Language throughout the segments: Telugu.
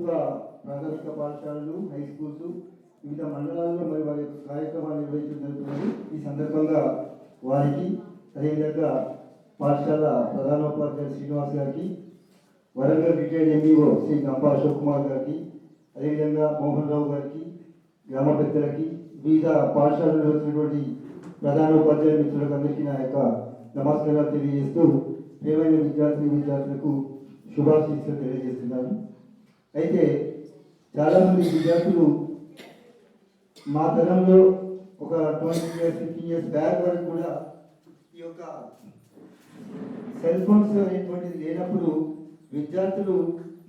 ప్రభుత్వ ప్రాథమిక పాఠశాలలు, హై స్కూల్స్, వివిధ మండలాల్లో మరి వారి యొక్క కార్యక్రమాలు నిర్వహించడం జరుగుతున్నది. ఈ సందర్భంగా వారికి అదేవిధంగా పాఠశాల ప్రధానోపాధ్యాయులు శ్రీనివాస్ గారికి, వరంగల్ రిటైర్డ్ ఎంఈఓ శ్రీ గంపా అశోక్ కుమార్ గారికి, అదేవిధంగా మోహన్ రావు గారికి, గ్రామ పెద్దలకి, వివిధ పాఠశాలలో వచ్చినటువంటి ప్రధానోపాధ్యాయుల మిత్రులకు అందరికీ నా యొక్క నమస్కారాలు తెలియజేస్తూ ప్రియమైన విద్యార్థులకు శుభాశీస్సులు తెలియజేస్తున్నాను. అయితే చాలామంది విద్యార్థులు మా తరంలో ఒక 20 years 15 years బ్యాక్ వరకు కూడా ఈ యొక్క సెల్ ఫోన్స్ అనేటువంటిది లేనప్పుడు విద్యార్థులు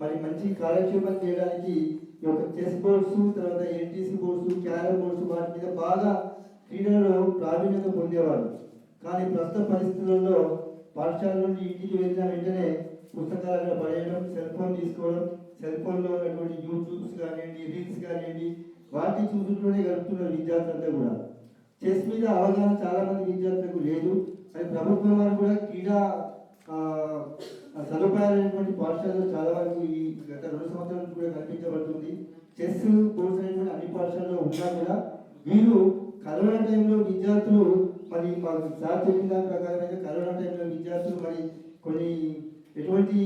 మరి మంచి కాలక్షేపం చేయడానికి ఈ యొక్క చెస్ బోర్డ్స్, తర్వాత ఎన్టీసీ బోర్డ్స్, క్యారమ్ బోర్డ్స్ వాటి మీద బాగా క్రీడలలో ప్రావీణ్యత పొందేవారు. కానీ ప్రస్తుత పరిస్థితులలో పాఠశాల నుండి ఇంటికి వెళ్ళిన వెంటనే పుస్తకాలను పడేయడం, సెల్ ఫోన్ తీసుకోవడం, సెల్ ఫోన్లో ఉన్నటువంటి యూట్యూబ్స్ కానివ్వండి, రీల్స్ కానివ్వండి, వాటిని చూసుకుంటూనే గడుపుతున్న విద్యార్థులంతా కూడా చెస్ మీద అవగాహన చాలా మంది విద్యార్థులకు లేదు. అది ప్రభుత్వం వారు కూడా క్రీడా సదుపాయాలైనటువంటి పాఠశాలలో చాలా వరకు ఈ గత 2 సంవత్సరాల కూడా కల్పించబడుతుంది. చెస్ కోర్స్ అనేటువంటి అన్ని పాఠశాలలో ఉన్నా కూడా వీరు కరోనా టైంలో విద్యార్థులు మరి మాకు సార్ చెప్పిన దాని ప్రకారం అయితే కరోనా టైంలో విద్యార్థులు మరి కొన్ని ఎటువంటి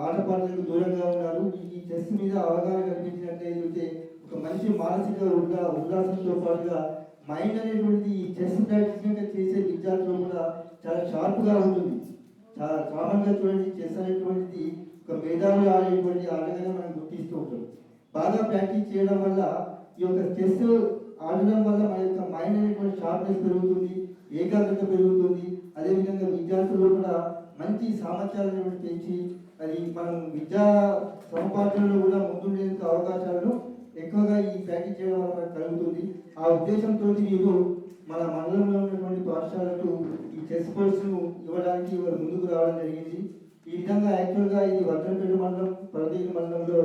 ఆటపాటలకు దూరంగా ఉన్నారు. ఈ చెస్ మీద అవగాహన కల్పించినట్లయితే ఒక మంచి మానసిక ఉల్లాసంతో పాటుగా మైండ్ అనేటువంటిది ఈ చెస్ ప్రాక్టీస్ చేసే విద్యార్థులు కూడా చాలా షార్ప్గా ఉంటుంది. చాలా కామన్గా చూడండి, చెస్ అనేటువంటిది ఒక మేధావులు ఆడేటువంటి ఆటగానే మనం గుర్తిస్తూ ఉంటాం. బాగా ప్రాక్టీస్ చేయడం వల్ల ఈ యొక్క చెస్ ఆడడం వల్ల మన యొక్క మైండ్ అనేటువంటి షార్ప్నెస్ పెరుగుతుంది, ఏకాగ్రత పెరుగుతుంది. అదేవిధంగా విద్యార్థులు కూడా మంచి సామర్థ్యాలను పెంచి అది మనం విద్యా సముపార్జనలో కూడా ముందుండేందుకు అవకాశాలను ఎక్కువగా ఈ ప్రాక్టీస్ చేయడం వల్ల మనకు కలుగుతుంది. ఆ ఉద్దేశంతో వీరు మన మండలంలో ఉన్నటువంటి పాఠశాలకు ఈ చెస్ కోర్సును ఇవ్వడానికి వారు ముందుకు రావడం జరిగింది. ఈ విధంగా యాక్చువల్గా ఇది వర్ధనపేట మండలం, ప్రదేశ్ మండలంలో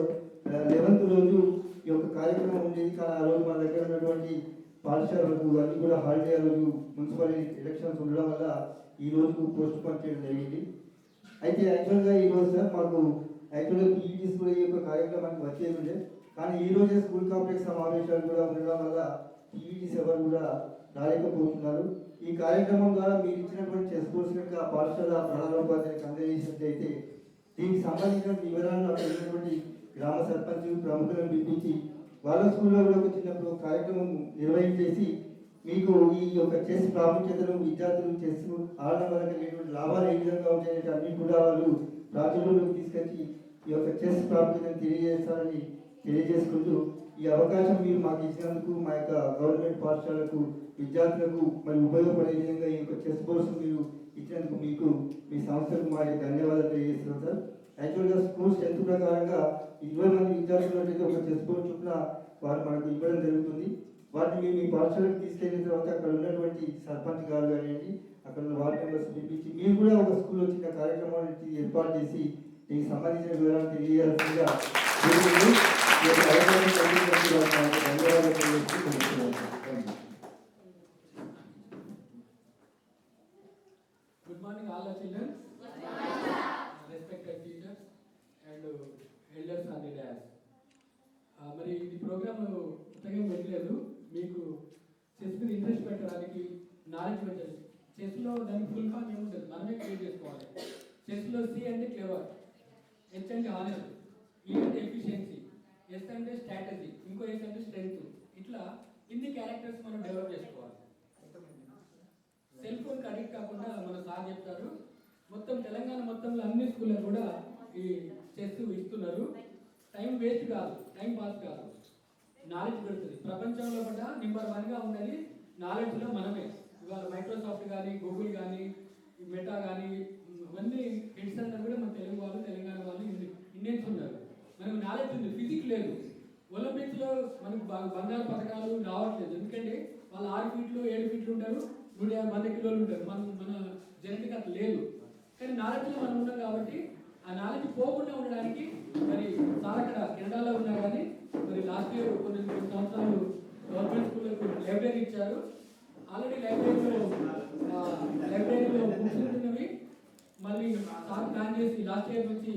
11th రోజు ఈ యొక్క కార్యక్రమం ఉండేది. కానీ ఆ రోజు మన దగ్గర ఉన్నటువంటి పాఠశాలకు అన్ని కూడా హాలిడే రోజు మున్సిపల్ ఎలక్షన్స్ ఉండడం వల్ల ఈ రోజుకు పోస్ట్ పోన్ చేయడం జరిగింది. అయితే యాక్చువల్గా ఈ రోజు సార్ మాకు యాక్చువల్గా పీఈటీస్ కూడా ఈ యొక్క కార్యక్రమానికి వచ్చేది ఉండే, కానీ ఈ రోజే స్కూల్ కాంప్లెక్స్ సమావేశాలు కూడా ఉండడం వల్ల పీఈటీస్ ఎవరు కూడా రాలేకపోతున్నారు. ఈ కార్యక్రమం ద్వారా మీరు ఇచ్చినటువంటి చెస్ కోర్స్ కనుక పాఠశాల ప్రధానోపాధ్యాయులకు అందజేసినట్లయితే దీనికి సంబంధించిన వివరాలను అక్కడ ఉన్నటువంటి గ్రామ సర్పంచ్ ప్రముఖులను పిలిపించి వాళ్ళ స్కూల్లో కూడా ఒక చిన్న కార్యక్రమం నిర్వహించేసి మీకు ఈ యొక్క చెస్ ప్రాముఖ్యతను, విద్యార్థులు చెస్ ఆడడం వల్ల కలిగేటువంటి లాభాలు ఏ విధంగా ఉంటాయంటే అన్ని కూడా వాళ్ళు ప్రాచుర్యంలోకి తీసుకొచ్చి ఈ యొక్క చెస్ ప్రాముఖ్యతను తెలియజేస్తారని తెలియజేసుకుంటూ ఈ అవకాశం మీరు మాకు ఇచ్చినందుకు మా యొక్క గవర్నమెంట్ పాఠశాలకు విద్యార్థులకు మరి ఉపయోగపడే విధంగా ఈ యొక్క చెస్ కోర్సు మీరు ఇచ్చినందుకు మీకు మీ సంస్థకు మా యొక్క ధన్యవాదాలు తెలియజేస్తున్నాం సార్. యాక్చువల్గా స్కూల్ స్ట్రెంత్ ప్రకారంగా 20 మంది విద్యార్థులు అయితే ఒక చెస్ బోర్డు చొప్పున వారు మనకు ఇవ్వడం జరుగుతుంది. వాటిని మేము మీ పాఠశాలకు తీసుకెళ్ళిన తర్వాత అక్కడ ఉన్నటువంటి సర్పంచ్ గారు కానివ్వండి, అక్కడ ఉన్న వార్డు మెంబర్స్ పిలిపించి మీరు కూడా ఒక స్కూల్లో చిన్న కార్యక్రమాన్ని ఏర్పాటు చేసి దీనికి సంబంధించిన వివరాలు తెలియజేయాల్సిందిగా ధన్యవాదాలు తెలియజేస్తున్నాను. Good morning all the children, respected teachers and elders on the dais. మరి ఈ ప్రోగ్రామ్ కొత్తగా పెట్టలేదు, మీకు చెస్ మీద ఇంట్రెస్ట్ పెట్టడానికి, నాలెడ్జ్ పెట్టాలి. చెస్లో దానికి ఫుల్ ఫామ్ ఏముంటుంది మనమే క్రియేట్ చేసుకోవాలి. చెస్లో సి అంటే క్లెవర్, హెచ్ అంటే హానెస్ట్, ఈ అంటే ఎఫిషియన్సీ, ఎస్ అంటే స్ట్రాటజీ, ఇంకో ఎస్ అంటే స్ట్రెంగ్త్. ఇట్లా ఇన్ని క్యారెక్టర్స్ మనం డెవలప్ చేసుకోవాలి. సెల్ ఫోన్కి అడిక్ట్ కాకుండా మన సార్ చెప్తారు. మొత్తం తెలంగాణ మొత్తంలో అన్ని స్కూల్లో కూడా ఈ చెస్ ఇస్తున్నారు. టైం వేస్ట్ కాదు, టైం పాస్ కాదు, నాలెడ్జ్ పెడుతుంది. ప్రపంచంలో కూడా నెంబర్ 1గా ఉన్నది నాలెడ్జ్లో మనమే. ఇవాళ మైక్రోసాఫ్ట్ కానీ, గూగుల్ కానీ, మెటా కానీ ఇవన్నీ హిట్స్ అందరూ కూడా మన తెలుగు వాళ్ళు, తెలంగాణ వాళ్ళు, ఇండియన్స్ ఉన్నారు. మనకు నాలెడ్జ్ ఉంది, ఫిజిక్స్ లేదు. ఒలింపిక్స్లో మనకు బంగారు పథకాలు రావట్లేదు, ఎందుకంటే వాళ్ళు 6 ఫీట్లు 7 ఫీట్లు ఉంటారు, 150 కిలోలు ఉంటారు. మన జెనెటిక్ అట్లా లేదు. కానీ నాలెడ్జ్లో మనం ఉన్నాం కాబట్టి ఆ నాలెడ్జ్ పోకుండా ఉండడానికి మరి సార్ అక్కడ కెనడాలో ఉన్నా కానీ మరి లాస్ట్ ఇయర్ కొన్ని సంవత్సరాలు గవర్నమెంట్ స్కూళ్ళకు లైబ్రరీ ఇచ్చారు. ఆల్రెడీ లైబ్రరీలో బుక్స్ ఉంటున్నవి. మళ్ళీ సార్ ప్లాన్ చేసి లాస్ట్ ఇయర్ నుంచి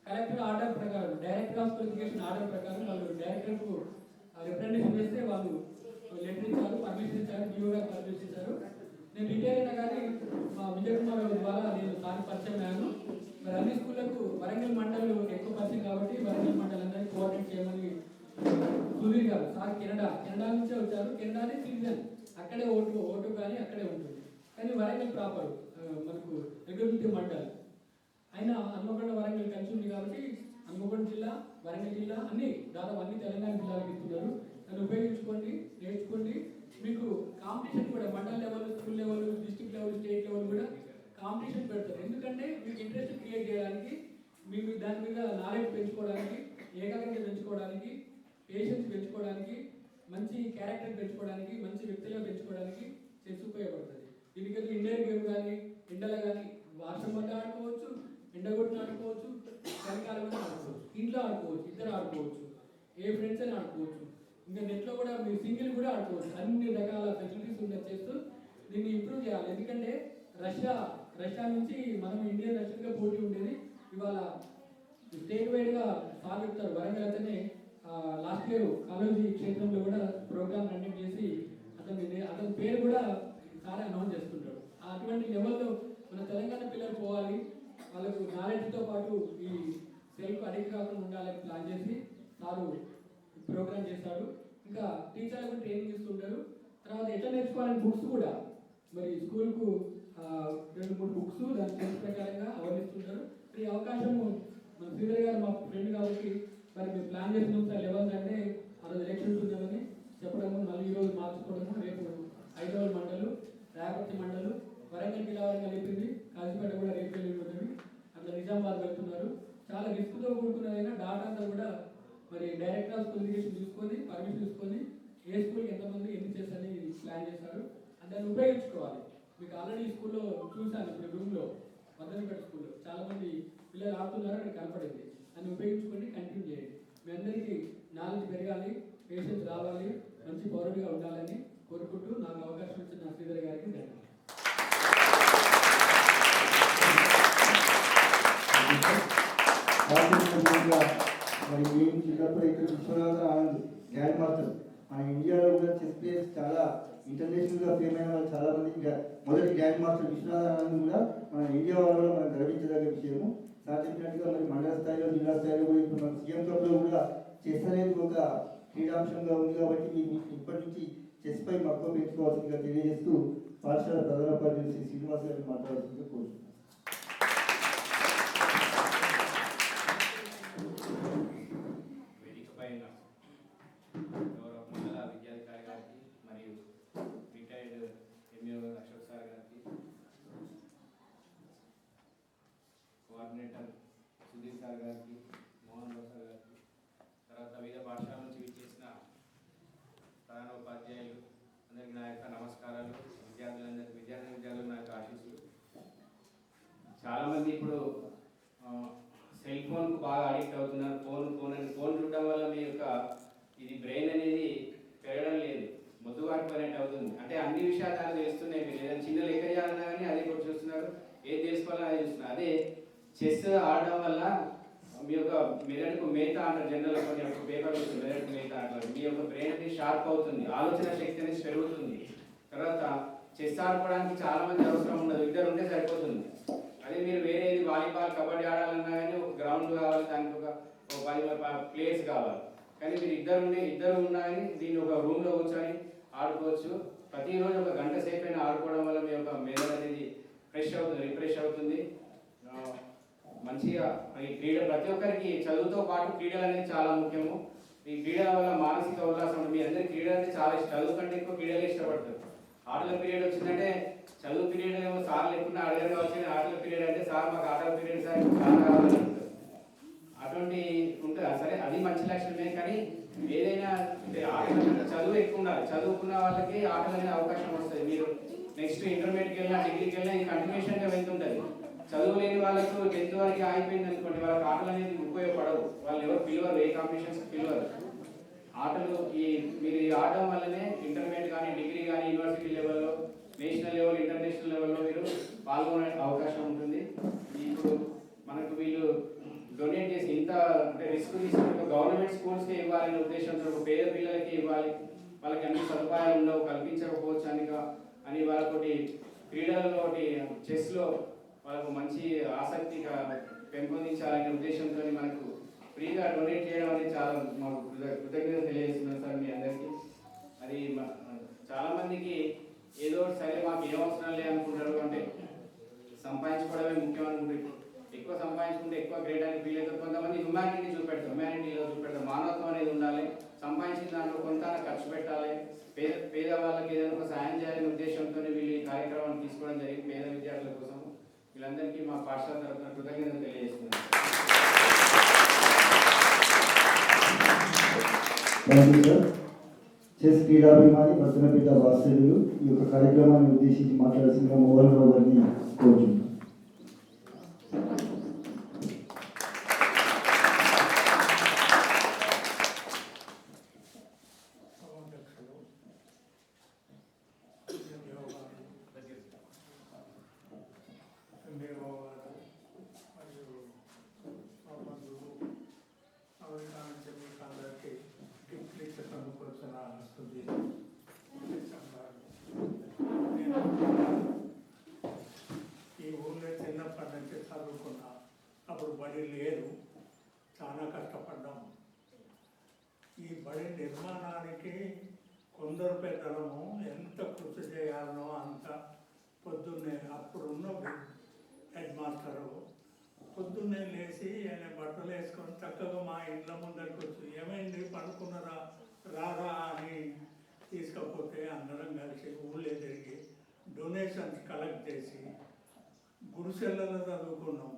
కలెక్టర్ ఆర్డర్ ప్రకారం, డైరెక్టర్ ఆఫ్ ఎడ్యుకేషన్ ఆర్డర్ ప్రకారం వాళ్ళు డైరెక్టర్కు రిప్రజెంటేషన్ చేస్తే వాళ్ళు లెటర్ ఇచ్చారు, పర్మిషన్ ఇచ్చారు, డిఓ గారు పర్మిషన్ ఇచ్చారు. నేను రిటైర్ అయినా కానీ మా విజయ్ కుమార్ ద్వారా నేను సార్ పరిచయం అయ్యాను. మరి అన్ని స్కూళ్ళకు వరంగల్ మండలు ఎక్కువ పరిచయం కాబట్టి వరంగల్ మండలందరినీ కోఆర్డినేట్ చేయమని సుధీర్ గారు సార్ కెనడా నుంచే వచ్చారు. కెనడానే సిటిజన్, అక్కడే ఓటు కానీ అక్కడే ఉంటుంది. కానీ వరంగల్ ప్రాపర్ మనకు రెగ్యులేటివ్ మండల్ అయినా హన్మకొండ వరంగల్ కలిసి ఉంది కాబట్టి హన్మకొండ జిల్లా, వరంగల్ జిల్లా అన్ని దాదాపు అన్ని తెలంగాణ జిల్లాలకు ఇస్తున్నారు. దాన్ని ఉపయోగించుకోండి, నేర్చుకోండి. మీకు కాంపిటీషన్ కూడా mandal level, school level, district level, state level కూడా కాంపిటీషన్ పెడతారు. ఎందుకంటే మీకు ఇంట్రెస్ట్ క్రియేట్ చేయడానికి, మీకు దాని మీద నాలెడ్జ్ పెంచుకోవడానికి, ఏకాగ్రత పెంచుకోవడానికి, పేషెన్స్ పెంచుకోవడానికి, మంచి క్యారెక్టర్ పెంచుకోవడానికి, మంచి వ్యక్తిగా పెంచుకోవడానికి చెస్ ఉపయోగపడుతుంది. దీనికి ఇండోర్ గేమ్ కానీ, ఎండలో కానీ వర్షం పడ్డ ఆడుకోవచ్చు, ఎండగొట్టిన ఆడుకోవచ్చు, చలికాలం ఆడుకోవచ్చు, ఇంట్లో ఆడుకోవచ్చు, ఇద్దరు ఆడుకోవచ్చు, ఏ ఫ్రెండ్స్ అని ఆడుకోవచ్చు, ఇంకా నెట్లో కూడా మీరు సింగిల్ కూడా ఆడుకోవచ్చు. అన్ని రకాల ఫెసిలిటీస్ ఉన్న చేస్తూ దీన్ని ఇంప్రూవ్ చేయాలి. ఎందుకంటే రష్యా నుంచి మనం ఇండియన్ రష్యన్గా పోటీ ఉండేది. ఇవాళ స్టేట్ వైడ్గా సాగుతారు. వరంగల్ అతనే లాస్ట్ ఇయర్ కాలేజీ క్షేత్రంలో కూడా ప్రోగ్రామ్ కండక్ట్ చేసి అతని పేరు కూడా చాలా అనౌన్స్ చేస్తుంటాడు. అటువంటి లెవెల్లో మన తెలంగాణ పిల్లలు పోవాలి, వాళ్ళకు నాలెడ్జ్తో పాటు ఈ సెల్ఫ్ అడిక్ట్ కాకుండా ఉండాలని ప్లాన్ చేసి సారు ప్రోగ్రామ్ చేశాడు. ఇంకా టీచర్లకు ట్రైనింగ్ ఇస్తుంటారు. తర్వాత ఎట్లా నేర్చుకోవాలని బుక్స్ కూడా మరి స్కూల్కు 2-3 బుక్స్ దాని సెన్స్ ప్రకారంగా అవలంబిస్తుంటారు. ఈ అవకాశము మన శ్రీధర్ గారు మా ఫ్రెండ్ కాబట్టి మరి మీరు ప్లాన్ చేసిన సార్ 11th అంటే ఆ రోజు ఎలక్షన్స్ ఉందని చెప్పడము, మళ్ళీ ఈరోజు మార్చుకోవడము, రేపు హైదరాబాద్ మండలు, రాయపర్తి మండలు, వరంగల్ జిల్లా వరంగల్ అయిపోయింది, కాజీపేట కూడా రేపు వెళ్ళిపోతుంది, అట్లా నిజామాబాద్ వెళ్తున్నారు. చాలా రిస్క్తో కూడుకున్నదైనా డాటా అంతా కూడా మరి డైరెక్టర్ ఆఫ్ స్కూల్ ఎడ్యుకేషన్ తీసుకొని పర్మిషన్ తీసుకొని ఏ స్కూల్కి ఎంతమంది ఎన్ని చేస్తారని ప్లాన్ చేశారు. దాన్ని ఉపయోగించుకోవాలి. మీకు ఆల్రెడీ స్కూల్లో చూశాను, ఇప్పుడు రూమ్లో మదనపేట స్కూల్లో చాలామంది పిల్లలు ఆడుతున్నారు, నాకు కనపడింది. దాన్ని ఉపయోగించుకొని కంటిన్యూ చేయండి. మీ అందరికీ నాలెడ్జ్ పెరగాలి, పేషెన్స్ రావాలి, మంచి పౌరుడిగా ఉండాలని కోరుకుంటూ నాకు అవకాశం ఇచ్చిన శ్రీధర్ గారికి ధన్యవాదాలు. మరి మేము చిన్నప్పుడు ఇక్కడ విశ్వనాథ ఆనంద్ గ్రాండ్ మాస్టర్ మన ఇండియాలో కూడా చెస్ ప్లేయర్స్ చాలా ఇంటర్నేషనల్గా ఫేమ్ అయిన వాళ్ళు చాలా మంది. మొదటి గ్రాండ్ మాస్టర్ విశ్వనాథ ఆనంద్ కూడా మన ఇండియా వాళ్ళలో మనం గర్వించదగ్గ విషయము. సార్ చెప్పినట్టుగా మరి మండల స్థాయిలో, జిల్లా స్థాయిలో కూడా ఇప్పుడు మన సీఎం కప్లో కూడా చెస్ అనేది ఒక క్రీడాంశంగా ఉంది. కాబట్టి మీకు ఇప్పటి నుంచి చెస్ పై మక్కువ పెంచుకోవాల్సిందిగా తెలియజేస్తూ పాఠశాల ప్రధానోపాధ్యాయులు శ్రీ శ్రీనివాస్ గారిని మాట్లాడాల్సిందిగా కోరుతున్నాను. మండల విద్యాధికారి గారికి మరియు రిటైర్డ్ ఎంఏఓ అశోక్ సార్ గారికి, కోఆర్డినేటర్ సుధీర్ సార్ గారికి, మోహన్ రావు సార్ గారికి, తర్వాత వివిధ పాఠశాల నుంచి విచ్చేసిన ప్రధాన ఉపాధ్యాయులు అందరికీ నా యొక్క నమస్కారాలు. విద్యార్థులు నా యొక్క ఆశీస్సులు. చాలామంది ఇప్పుడు సెల్ ఫోన్కు బాగా అడిక్ట్ అవుతున్నారు. ఫోన్ చూడడం వల్ల మీ యొక్క ఇది బ్రెయిన్ అనేది పెరగడం లేదు, మొద్దుబారిపోయినట్టు అవుతుంది. అంటే అన్ని విషయాలు దాన్ని తెలుస్తున్నాయి. మీరు ఏదైనా చిన్న లెక్క చేయాలన్నా కానీ అదే కూడా చూస్తున్నారు, ఏది తెలుసుకోవాలని అదే చూస్తున్నారు. అదే చెస్ ఆడడం వల్ల మీ యొక్క మెదడుకు మేత అంటారు, జనరల్ కొన్ని ఒక పేపర్ మెదడుకు మేత అంటారు. మీ యొక్క బ్రెయిన్ అనేది షార్ప్ అవుతుంది, ఆలోచన శక్తి అనేది పెరుగుతుంది. తర్వాత చెస్ ఆడుకోవడానికి చాలా మంది అవసరం ఉండదు, ఇద్దరు ఉంటే సరిపోతుంది. అదే మీరు వేరే వాలీబాల్, కబడ్డీ ఆడాలన్నా కానీ ఒక గ్రౌండ్ కావాలి, దానికి ఒక 10 ప్లేయర్స్ కావాలి. కానీ మీరు ఇద్దరు ఉన్నా కానీ దీన్ని ఒక రూమ్లో కూర్చొని ఆడుకోవచ్చు. ప్రతిరోజు ఒక గంట సేపు అయినా ఆడుకోవడం వల్ల మీ యొక్క మెదడు అనేది ఫ్రెష్ అవుతుంది, రిఫ్రెష్ అవుతుంది. మంచిగా ఈ క్రీడ ప్రతి ఒక్కరికి చదువుతో పాటు క్రీడలు అనేది చాలా ముఖ్యము. ఈ క్రీడల వల్ల మానసిక ఉల్లాసం. మీ అందరి క్రీడలు అంటే చాలా ఇష్టం, చదువు కంటే ఎక్కువ క్రీడలే ఇష్టపడతారు. ఆటల పీరియడ్ వచ్చిందంటే చదువు పీరియడ్ ఏమో సార్ లేకుండా అడగగా వచ్చింది, ఆటల పీరియడ్ అంటే సార్ మాకు ఆటల పీరియడ్ సార్ కావాలని ఉంటుంది. అటువంటి ఉంటుంది. సరే అది మంచి లక్షణమే, కానీ ఏదైనా ఆటల చదువు ఎక్కువ ఉండాలి. చదువుకున్న వాళ్ళకి ఆటలు అనేది అవకాశం వస్తుంది. మీరు నెక్స్ట్ ఇంటర్మీడియట్కి వెళ్ళినా, డిగ్రీకి వెళ్ళినా ఇది కంటిన్యూషన్గా వెళ్తుంటుంది. చదువు లేని వాళ్ళకు 10th వరకు ఆగిపోయింది అనుకోండి, వాళ్ళకి ఆటలు అనేది ఉపయోగపడవు. వాళ్ళు ఎవరు పిలవరు, ఏ కాంపిటీషన్స్ పిలవరు. ఆటలు మీరు ఆడడం వల్లనే ఇంటర్మీడియట్ కానీ, డిగ్రీ కానీ, యూనివర్సిటీ లెవెల్లో, నేషనల్ లెవెల్, ఇంటర్నేషనల్ లెవెల్లో మీరు పాల్గొనే అవకాశం ఉంటుంది. ఇప్పుడు మనకు వీళ్ళు డొనేట్ చేసి ఇంత అంటే రిస్క్ తీసుకుంటే గవర్నమెంట్ స్కూల్స్కే ఇవ్వాలనే ఉద్దేశంతో ఒక పేద పిల్లలకి ఇవ్వాలి, వాళ్ళకి అన్ని సదుపాయాలు ఉండవు కల్పించకపోవచ్చు అని వాళ్ళతోటి క్రీడలలో చెస్లో వాళ్ళకు మంచి ఆసక్తిగా పెంపొందించాలనే ఉద్దేశంతో మనకు ఫ్రీగా డొనేట్ చేయడం అనేది చాలా మాకు కృతజ్ఞత తెలియజేస్తున్నాం సార్ మీ అందరికీ. అది చాలామందికి ఏదో సరే మాకు ఏం అవసరం లేదు అనుకుంటారు, అంటే సంపాదించుకోవడమే ముఖ్యం అనుకుంటారు. ఎక్కువ సంపాదించుకుంటే ఎక్కువ గ్రేట్ అని ఫీల్ అవుతారు. కొంతమంది హ్యుమానిటీలో చూపెడతారు. మానవత్వం అనేది ఉండాలి, సంపాదించిన దాంట్లో కొంత ఖర్చు పెట్టాలి, పేద వాళ్ళకి ఏదైనా ఒక సాయం చేయాలనే ఉద్దేశంతో వీళ్ళు ఈ కార్యక్రమాన్ని తీసుకోవడం జరిగింది. పేద విద్యార్థుల కోసం వీళ్ళందరికీ మా పాఠశాల తరఫున కృతజ్ఞతలు తెలియజేస్తున్నాను. చెస్ క్రీడాభిమాని భద్రపేట వాస్తవ్యులు ఈ యొక్క కార్యక్రమాన్ని ఉద్దేశించి మాట్లాడాల్సిన మోహన్ రావు గారిని కోరుతున్నాను. ఈ ఊళ్ళో చిన్నప్పటి నుంచి చదువుకున్నా, అప్పుడు బడి లేదు, చాలా కష్టపడ్డాం. ఈ బడి నిర్మాణానికి కొందరు పెద్దలము ఎంత కృషి చేయాలనో అంత. పొద్దున్నే అప్పుడున్న హెడ్ మాస్టరు పొద్దున్నే లేచి ఆయన బట్టలు వేసుకొని చక్కగా మా ఇండ్ల ముందరికి వచ్చి ఏమైంది పడుకున్నారా రారా అని తీసుకపోతే అందరం కలిసి ఊళ్ళో తిరిగి డొనేషన్స్ కలెక్ట్ చేసి గుడిసెళ్ళలో చదువుకున్నాం.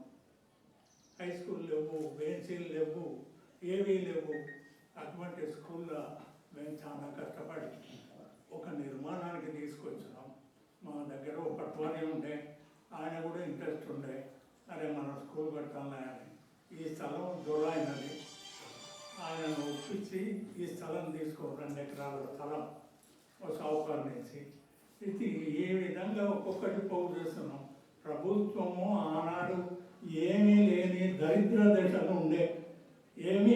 హై స్కూల్ లేవు, బెంచీలు లేవు, ఏవీ లేవు. అటువంటి స్కూల్లో మేము చాలా కష్టపడి ఒక నిర్మాణానికి తీసుకొచ్చినాం. మా దగ్గర ఒక పట్వారీ ఉండే, ఆయన కూడా ఇంట్రెస్ట్ ఉండే, అరే మనం స్కూల్ కట్టాలి అని. ఈ స్థలం దొరైనది, ఆయనను ఒప్పించి ఈ స్థలం తీసుకో, 2 ఎకరాల స్థలం ఒక సావుకారు నుంచి. ఇది ఏ విధంగా ఒక్కొక్కటి పోగు చేస్తున్నాం. ప్రభుత్వము ఆనాడు ఏమీ లేని దరిద్ర దశలు ఉండే, ఏమీ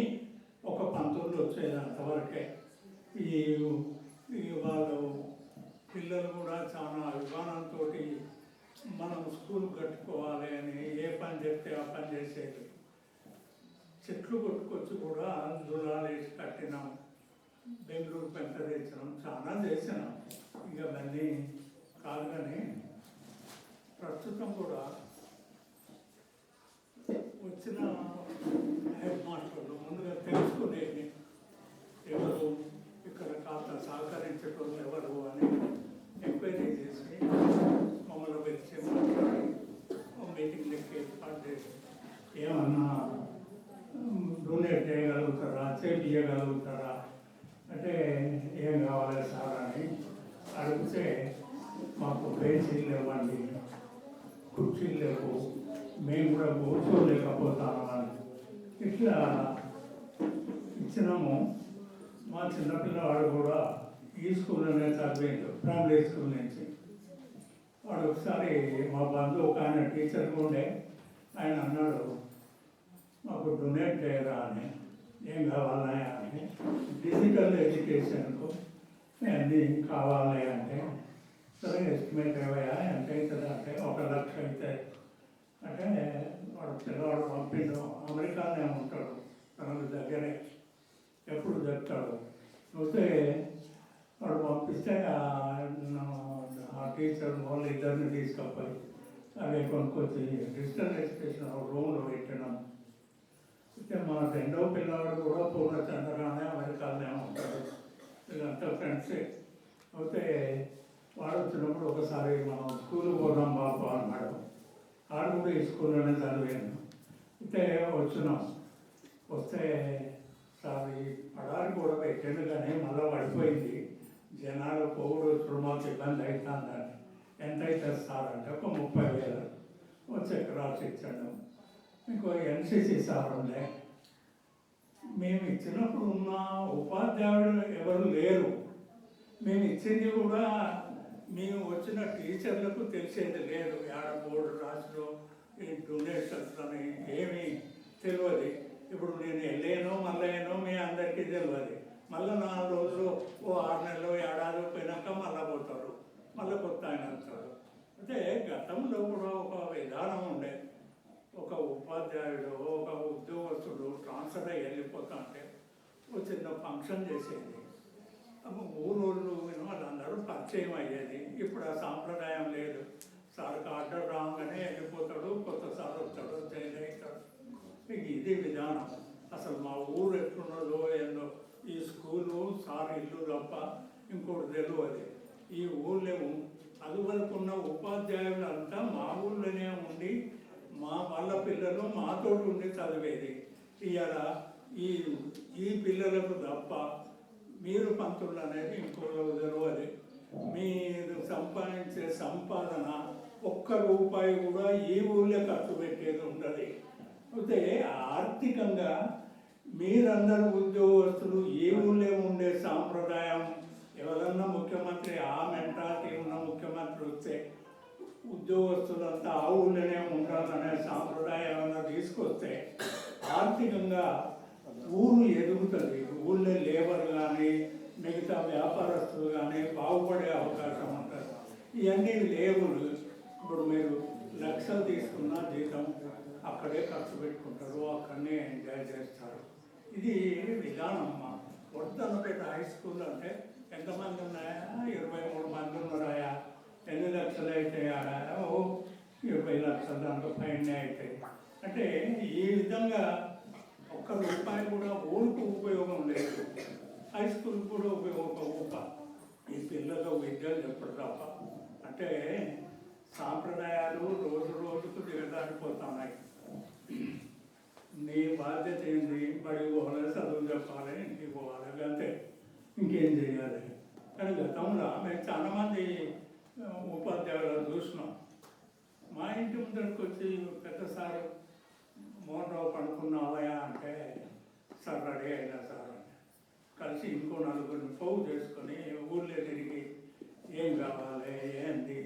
ఒక 19 వచ్చేది అంతవరకే. ఈ వాళ్ళు పిల్లలు కూడా చాలా అభిమానంతో మనం స్కూల్ కట్టుకోవాలి అని ఏ పని చెప్తే ఆ పని చేసేది. చెట్లు కొట్టుకొచ్చి కూడా దూరాలు వేసి కట్టినాం, బెంగళూరు పెంట తెచ్చినాం, చాలా చేసినాం. ఇక అవన్నీ కాదు. కానీ ప్రస్తుతం కూడా వచ్చిన హెడ్ మాస్టర్లు ముందుగా తెలుసుకునేది ఎవరు, ఇక్కడ కాస్త సహకరించేటోళ్ళు ఎవరు అని ఎంక్వైరీ చేసి మమ్మల్ని పిలిచి మాట్లాడి మీటింగ్ లెక్క ఏర్పాటు చేసి ఏమన్నా డొనేట్ చేయగలుగుతారా, చేయించగలుగుతారా అంటే ఏం కావాలి సార్ అని అడిగితే మాకు బెంచీలు లేవండి, కుర్చీలు లేవు, మేము కూడా కూర్చోలేకపోతాము అని ఇట్లా ఇచ్చినాము. మా చిన్నపిల్లవాడు కూడా ఈ స్కూల్లోనే చదివిండు, ప్రైమరీ స్కూల్ నుంచి. వాడు ఒకసారి మా బంధువు ఒక ఆయన టీచర్ ఉండే, ఆయన అన్నాడు మాకు డొనేట్ చేయరా అని. ఏం కావాలా అని. డిజిటల్ ఎడ్యుకేషన్కు అన్నీ కావాలి అంటే, సరే ఎస్టిమేట్ ఏవయ్యా ఎంత అవుతుంది అంటే 1 లక్ష అవుతాయి అంటే, వాడు పిల్లవాడు పంపిండు. అమెరికానే ఉంటాడు, తనకు దగ్గరే, ఎప్పుడు చెప్తాడు. వస్తే వాడు పంపిస్తే ఆ టీచర్ వాళ్ళు ఇద్దరిని తీసుకపోయి అవి కొనుక్కొచ్చి డిజిటల్ ఎడ్యుకేషన్ రూమ్లో పెట్టినాం. అయితే మా 2వ పిల్లవాడు కూడా పూర్ణచంద్రగానే అమెరికానే ఉంటాడు, వీళ్ళంతా ఫ్రెండ్సే. అయితే వాడు వచ్చినప్పుడు ఒకసారి మనం స్కూల్ పోదాం బాబు అన్నాడు. ఆడు కూడా ఈ స్కూల్లోనే చదివాను. అయితే వచ్చినాం. వస్తే సార్ ఈ పడారి కూడా పెట్టాను కానీ మళ్ళీ పడిపోయింది, జనాలు పోగుడు ఇప్పుడు మాకు ఇబ్బంది అవుతుందని. ఎంత అవుతుంది సార్ అంటే ఒక 30,000 చెక్ రాసి ఇచ్చాడు. ఇంకో ఎన్సిసి సార్ ఉండే, మేము ఇచ్చినప్పుడు ఉన్న ఉపాధ్యాయుడు ఎవరు లేరు. మేము ఇచ్చింది కూడా మేము వచ్చిన టీచర్లకు తెలిసేది లేదు. 3 రాసులు ఈ డొనేషన్స్ అని ఏమి తెలియదు. ఇప్పుడు నేను వెళ్ళానో మళ్ళీ మీ అందరికీ తెలియదు. మళ్ళీ 4 రోజులు 6 నెలలు ఏడాది పోయినాక మళ్ళీ పోతారు, మళ్ళీ కొత్త ఆయన వస్తారు. అంటే గతంలో కూడా ఒక విధానం ఉండే. ఒక ఉపాధ్యాయుడు ఒక ఉద్యోగస్తుడు ట్రాన్స్ఫర్ అయ్యి వెళ్ళిపోతా అంటే ఒక చిన్న ఫంక్షన్ చేసేది. ఊరోళ్ళు వాళ్ళందరూ పరిచయం అయ్యేది. ఇప్పుడు ఆ సాంప్రదాయం లేదు. సార్కి ఆర్డర్ రాగానే వెళ్ళిపోతాడు, కొత్త సార్ వస్తాడు, చేంజ్ అవుతాడు. ఇది విధానం. అసలు మా ఊరు ఎట్లున్నదో ఏందో, ఈ స్కూలు సార్ ఇల్లు తప్ప ఇంకోటి తెలియదు. ఈ ఊళ్ళో అదివరకున్న ఉపాధ్యాయులంతా మా ఊళ్ళోనే ఉండి వాళ్ళ పిల్లలు మాతో ఉండి చదివేది. ఇవాళ ఈ పిల్లలకు తప్ప మీరు పంతులు అనేది ఇంకోళ్ళు తెలియదు. మీరు సంపాదించే సంపాదన ₹1 కూడా ఈ ఊళ్ళో ఖర్చు పెట్టేది ఉండదు. అయితే ఆర్థికంగా మీరందరూ ఉద్యోగస్తులు ఈ ఊళ్ళో ఉండే సాంప్రదాయం, ఎవరన్నా ముఖ్యమంత్రి ఆ మెంటాలిటీ ఉన్న ముఖ్యమంత్రి వస్తే ఉద్యోగస్తులంతా ఆ ఊళ్ళోనే ఉండాలనే సాంప్రదాయం ఏమైనా తీసుకొస్తే ఆర్థికంగా ఊరు ఎదుగుతుంది. ఊళ్ళో లేబర్ కానీ మిగతా వ్యాపారస్తులు కానీ బాగుపడే అవకాశం ఉంటుంది. ఇవన్నీ లేవులు. ఇప్పుడు మీరు లక్షలు తీసుకున్న జీతం అక్కడే ఖర్చు పెట్టుకుంటారు, అక్కడనే ఎంజాయ్ చేస్తారు. ఇది విధానం. మా వర్ధన్నపేట హై స్కూల్ అంటే ఎంతమంది ఉన్నాయా? 23 మంది ఉన్నారాయా? ఎన్ని లక్షలు అయితే 20 లక్షలు దాంట్లో పైన అవుతాయి. అంటే ఈ విధంగా ₹1 కూడా ఊరికి ఉపయోగం లేదు. హై స్కూల్ కూడా ఉపయోగ ఈ పిల్లలకు విద్యలు చెప్పడం తప్ప. అంటే సాంప్రదాయాలు రోజు రోజుకు దిగదారిపోతున్నాయి. నీ బాధ్యత ఏంది? బడికి పోవాలి, చదువు చెప్పాలి, ఇంటికి పోవాలి, అంతే. ఇంకేం చేయాలి? కానీ గతంలో మేము చాలామంది ఉపాధ్యాయులు చూసినాం. మా ఇంటి ముందరికి వచ్చి పెద్ద సార్ మోహన్ రావు పడుకున్నావయా అంటే, సార్ రెడీ అయినా సార్ అని కలిసి ఇంకో 4 పోగు చేసుకొని ఊళ్ళో తిరిగి ఏం కావాలి ఏంది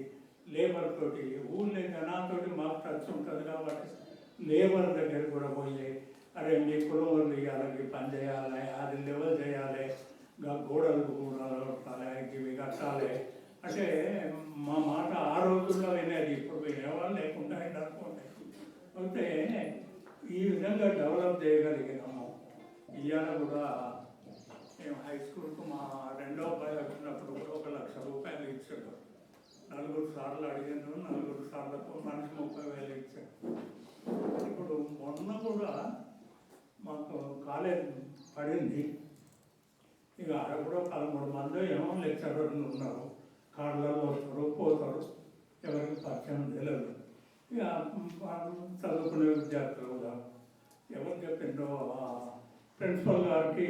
లేబర్ తోటి, ఊళ్ళో జనాలతోటి మాకు టచ్ ఉంటుంది కాబట్టి లేబర్ దగ్గర కూడా పోయి, అరే మీ కులం వాళ్ళు ఇవ్వాలి, పని చేయాలి, అది లెవెల్ చేయాలి, గోడలు కట్టాలి, ఇవి కట్టాలి అంటే మా మాట ఆ రోజుల్లో వినేది. ఇప్పుడు వినేవాళ్ళు లేకుండా అనుకోండి. అయితే ఈ విధంగా డెవలప్ చేయగలిగినాము. ఇవాళ కూడా మేము హై స్కూల్కు మా 2వ అబ్బాయి వచ్చినప్పుడు కూడా ₹1,00,000 ఇచ్చాడు. 4 సార్లు అడిగాను, 4 సార్లకు మనిషి 30,000 ఇచ్చాడు. ఇప్పుడు మొన్న కూడా మాకు కాలేజ్ పడింది. ఇక ఆడ కూడా 13 మంది ఏమో లెక్చరర్లు ఉన్నారు. కార్లలో వస్తారు, పోతారు, ఎవరికి పరిచయం తెలియదు. ఇక చదువుకునే విద్యార్థులు కూడా ఎవరు చెప్పిందో ప్రిన్సిపల్ గారికి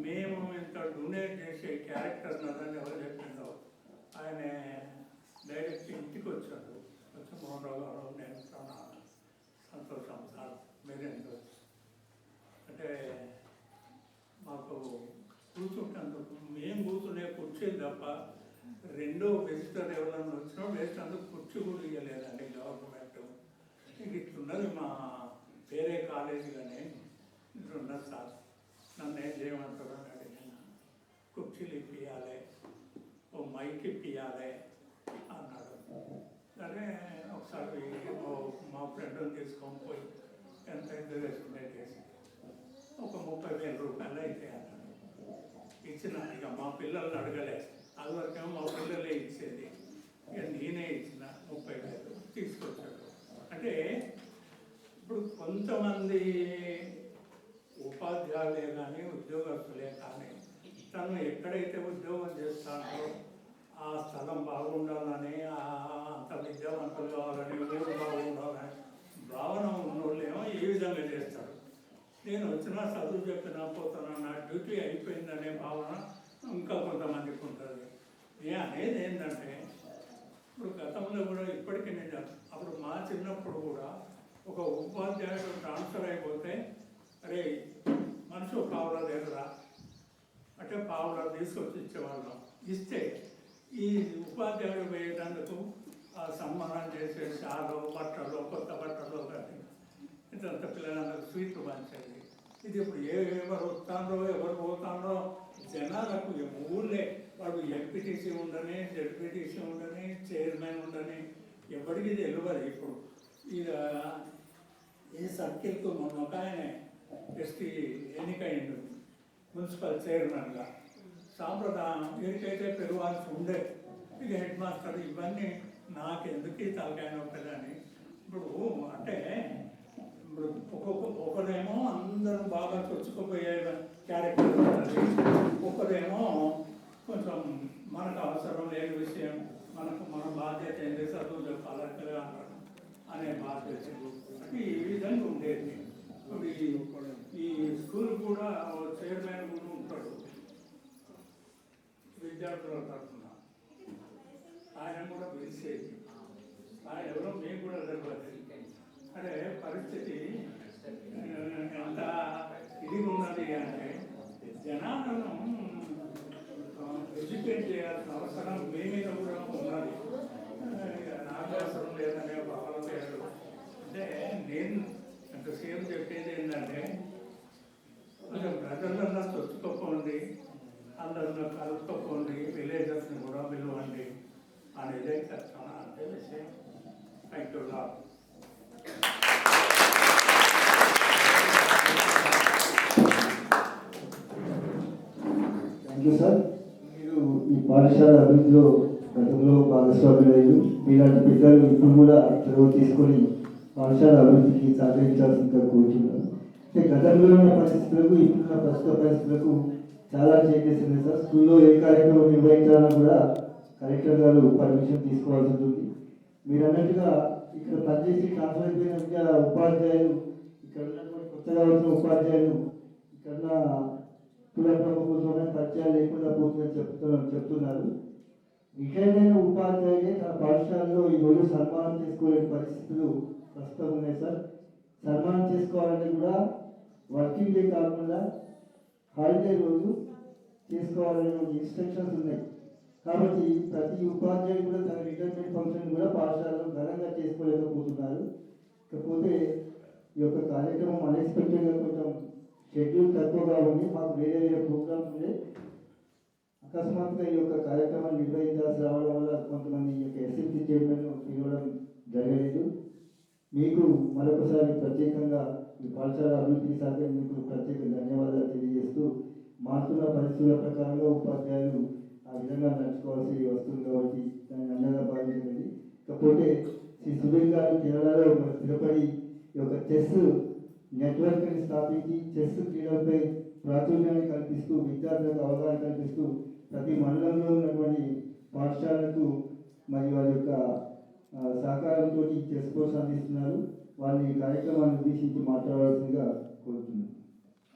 మేము ఇంత డొనేట్ చేసే క్యారెక్టర్ నదని ఎవరు చెప్పిందో ఆయన డైరెక్ట్ ఇంటికి వచ్చాడు. వచ్చి మోహన్ రావు గారు నేను చాలా సంతోషం సార్ మీరేంటి అంటే మాకు కూర్చుంటేందుకు మేము కూర్చునే కుర్చీ తప్ప రెండో విజిటర్ ఎవరన్నా వచ్చినా వేసినందుకు కుర్చీ కూడా ఇవ్వలేదండి గవర్నమెంట్. ఇట్లున్నది మా వేరే కాలేజీలోనే ఇట్లున్నది సార్. నన్ను ఏం చేయమంటారు అని అడిగిన. కుర్చీలు ఇప్పియాలి, ఓ మైక్ ఇప్పియాలి అన్నాడు. సరే ఒకసారి మా ఫ్రెండ్ని తీసుకొని పోయి ఎంత ఎస్టిమేట్ చేసి ఒక ₹30,000 అయితే అన్నాడు. ఇచ్చిన. ఇక మా పిల్లల్ని అడగలే, అదివరకేమో మా పిల్లలే ఇచ్చేది. ఇక నేనే ఇచ్చిన 30,000 తీసుకొచ్చాడు. అంటే ఇప్పుడు కొంతమంది ఉపాధ్యాయులే కానీ ఉద్యోగస్తులే కానీ తను ఎక్కడైతే ఉద్యోగం చేస్తాడో ఆ స్థలం బాగుండాలని, అంత విద్యావంతులు కావాలని, ఊరు బాగుండాలని భావన ఉన్నోళ్ళేమో ఈ విధంగా చేస్తారు. నేను వచ్చినా చదువు చెప్పినా పోతున్నా, నా డ్యూటీ అయిపోయిందనే భావన ఇంకా కొంతమందికి ఉంటుంది. నేను అనేది ఏంటంటే ఇప్పుడు గతంలో కూడా ఇప్పటికీ నేను అప్పుడు మా చిన్నప్పుడు కూడా ఒక ఉపాధ్యాయుడు ట్రాన్స్ఫర్ అయిపోతే అరే మనిషి పావులా దగ్గర అంటే పావులా తీసుకొచ్చి ఇచ్చేవాళ్ళం. ఇస్తే ఈ ఉపాధ్యాయుడు పోయేటందుకు సన్మానం చేసే షాలు, బట్టలు, కొత్త బట్టలు కానీ ఇదంతా పిల్లలందరూ స్వీట్లు పంచేది. ఇది ఇప్పుడు ఎవరు వస్తారో ఎవరు పోతారో జనాలకు ఊళ్ళే వాడు ఎంపీటీసీ ఉండని, జడ్పీటీసీ ఉండని, చైర్మన్ ఉండని ఎవరికి తెలియదు. ఇప్పుడు ఇక ఈ సర్కిల్కు మొన్న ఒక ఆయన ఎస్టీ ఎన్నికైండు మున్సిపల్ చైర్మన్గా. సాంప్రదాయం ఎన్నికైతే పెరగాల్సి ఉండే. ఇక హెడ్ మాస్టర్ ఇవన్నీ నాకెందుకు ఈ తలకాయ నొప్పదని. ఇప్పుడు అంటే ఇప్పుడు ఒకరేమో అందరూ బాగా చొచ్చుకుపోయే క్యారెక్టర్ ఉంటుంది, ఒకరేమో కొంచెం మనకు అవసరం లేని విషయం, మన బాధ్యత ఏంటి, చదువు చెప్పాలంటే అనే బాధ్యత అంటే ఈ విధంగా ఉండేది. ఇప్పుడు ఈ స్కూల్ కూడా చైర్మన్ కూడా ఉంటాడు విద్యార్థుల తరఫున, ఆయన కూడా పిలిచేది. ఆయన ఎవరో మేము కూడా తెలియదు. అంటే పరిస్థితి ఎంత ఇది ఉన్నది అంటే జనాలను ఎడ్యుకేట్ చేయాల్సిన అవసరం మీ మీద కూడా ఉన్నది. నాకు అవసరం లేదనే భావన లేదు. అంటే నేను ఎంతసేపు చెప్పేది ఏంటంటే కొంచెం ప్రజలందరూ చొచ్చుకోపోండి, అందరిలో కలుపుకోపోండి, విలేజర్స్ని కూడా పిలవండి అనేది చెప్తాను. అంతే విషయం. Thank you lot. Thank you sir. మీరు ఈ పాఠశాల అభివృద్ధిలో గతంలో భాగస్వాములయ్యారు. మీలాంటి పెద్దలు ఇప్పుడు కూడా చొరవ తీసుకొని పాఠశాల అభివృద్ధికి సహకరించాల్సిందిగా కోరుతున్నాను. అంటే గతంలో ఉన్న పరిస్థితులకు ఇప్పుడున్న ప్రస్తుత పరిస్థితులకు చాలా చేంజెస్ ఉన్నాయి సార్. స్కూల్లో ఏ కార్యక్రమం నిర్వహించాలన్నా కూడా కలెక్టర్ గారు పర్మిషన్ తీసుకోవాల్సి ఉంటుంది. మీరు అన్నట్టుగా ఇక్కడ పనిచేసి ట్రాన్స్ఫర్ అయిపోయిన ఉపాధ్యాయులు, ఇక్కడ ఉన్నటువంటి కొత్తగా వచ్చిన ఉపాధ్యాయులు ఇక్కడ ప్రభుత్వమైన పరిచయాలు లేకుండా పోతుందని చెప్తున్నారు. రిటైర్ అయిన ఉపాధ్యాయులే తన పాఠశాలలో ఈరోజు సన్మానం చేసుకోలేని పరిస్థితులు ప్రస్తుతం ఉన్నాయి సార్. సన్మానం చేసుకోవాలంటే కూడా వర్కింగ్ డే కాకుండా హాలిడే రోజు చేసుకోవాలనే ఇన్స్ట్రక్షన్స్ ఉన్నాయి. కాబట్టి ప్రతి ఉపాధ్యాయుడు కూడా తన రిటైర్మెంట్ ఫంక్షన్ కూడా పాఠశాలలో ఘనంగా చేసుకోలేకపోతున్నారు. ఇకపోతే ఈ యొక్క కార్యక్రమం అన్ఎక్స్పెక్టెడ్గా కొంచెం షెడ్యూల్ తక్కువగా ఉంది. మాకు వేరే వేరే ప్రోగ్రామ్స్ ఉండే అకస్మాత్తుగా ఈ యొక్క కార్యక్రమాన్ని నిర్వహించాల్సి రావడం వల్ల కొంతమంది ఈ యొక్క ఎస్ఎంసీ చైర్మన్ పిలవడం జరగలేదు. మీకు మరొకసారి ప్రత్యేకంగా ఈ పాఠశాల అభివృద్ధికి సహకరించేందుకు ప్రత్యేక ధన్యవాదాలు తెలియజేస్తూ, మారుతున్న పరిస్థితుల ప్రకారంగా ఉపాధ్యాయులు ఆ విధంగా నడుచుకోవాల్సి వస్తుంది కాబట్టి దాన్ని అండగా భావించండి. ఇకపోతే శ్రీ సుధీర్ గారు కేరళలో స్థిరపడి ఈ యొక్క చెస్ నెట్వర్క్ని స్థాపించి చెస్ క్రీడలపై ప్రాచుర్యాన్ని కల్పిస్తూ విద్యార్థులకు అవగాహన కల్పిస్తూ ప్రతి మండలంలో ఉన్నటువంటి పాఠశాలకు మరి వారి యొక్క సహకారంతో చెస్ కోర్స్ అందిస్తున్నారు. వారిని కార్యక్రమాన్ని ఉద్దేశించి మాట్లాడాల్సిందిగా కోరుతున్నాను.